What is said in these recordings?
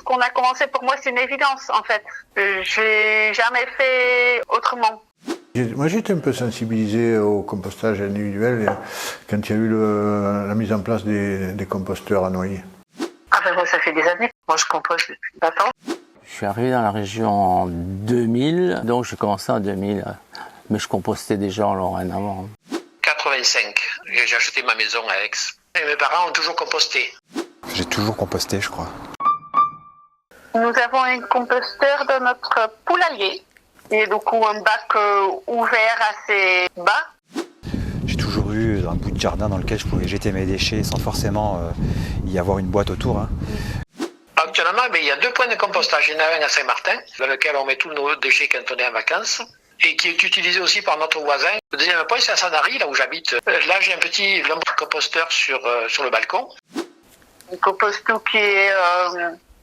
qu'on a commencé, pour moi, c'est une évidence, en fait. J'ai jamais fait autrement. Moi, j'étais un peu sensibilisé au compostage individuel quand il y a eu la mise en place des composteurs à noyer. Ah ben moi, ça fait des années. Moi, je composte depuis 20 ans. Je suis arrivé dans la région en 2000, donc j'ai commencé en 2000, mais je compostais déjà en Lorraine avant. 85, j'ai acheté ma maison à Aix. Et mes parents ont toujours composté. J'ai toujours composté, je crois. Nous avons un composteur dans notre poulailler. Et du coup, un bac ouvert assez bas. J'ai toujours eu un bout de jardin dans lequel je pouvais jeter mes déchets sans forcément y avoir une boîte autour. Hein. Actuellement, il y a 2 points de compostage. Il y en a un à Saint-Martin, dans lequel on met tous nos déchets quand on est en vacances, et qui est utilisé aussi par notre voisin. Le deuxième point, c'est à Sanary, là où j'habite. Là, j'ai un petit composteur sur le balcon. On compose tout qui est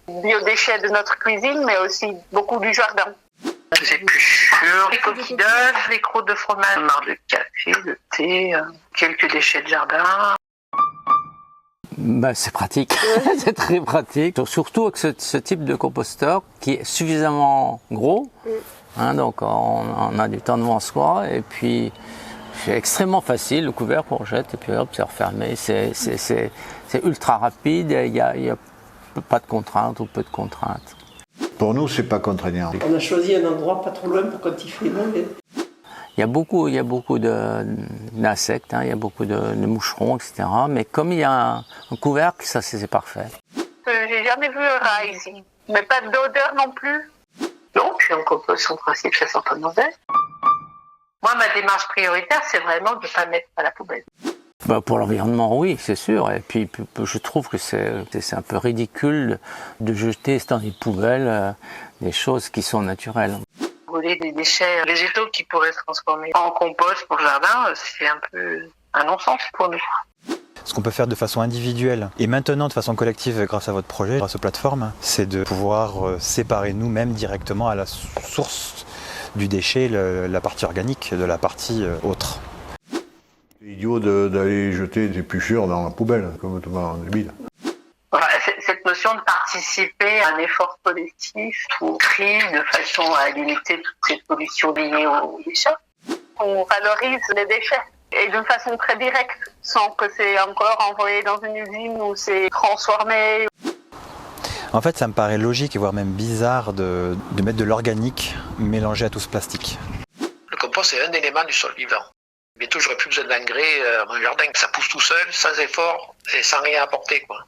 biodéchets de notre cuisine, mais aussi beaucoup du jardin. Des épluchures, les coquilles d'œufs, les croûtes de fromage, marre de café, de thé, quelques déchets de jardin. C'est pratique, c'est très pratique. Surtout avec ce type de composteur qui est suffisamment gros. Donc on a du temps devant soi et puis c'est extrêmement facile, le couvercle on jette et puis hop, c'est refermé. C'est ultra rapide, il n'y a pas de contraintes ou peu de contraintes. Pour nous, c'est pas contraignant. On a choisi un endroit pas trop loin pour quand il fait mauvais. Il y a beaucoup d'insectes, il y a beaucoup de moucherons, etc. Mais comme il y a un couvercle, ça c'est parfait. J'ai jamais vu un rat ici, mais pas d'odeur non plus. Non, puis on compose son principe, ça sent pas mauvais. Moi, ma démarche prioritaire, c'est vraiment de ne pas mettre à la poubelle. Pour l'environnement, oui, c'est sûr. Et puis, je trouve que c'est un peu ridicule de jeter dans les poubelles des choses qui sont naturelles. Brûler des déchets végétaux qui pourraient se transformer en compost pour le jardin, c'est un peu un non-sens pour nous. Ce qu'on peut faire de façon individuelle et maintenant de façon collective grâce à votre projet, grâce aux plateformes, c'est de pouvoir séparer nous-mêmes directement à la source du déchet la partie organique de la partie autre. C'est idiot d'aller jeter des épluchures dans la poubelle, complètement débile. Voilà, cette notion de participer à un effort collectif ou tri de façon à limiter toutes ces pollutions liées aux déchets. On valorise les déchets et d'une façon très directe, sans que c'est encore envoyé dans une usine où c'est transformé. En fait, ça me paraît logique et voire même bizarre de mettre de l'organique mélangé à tout ce plastique. Le compost est un élément du sol vivant. Bientôt, j'aurai plus besoin d'engrais à mon jardin. Ça pousse tout seul, sans effort et sans rien apporter, quoi.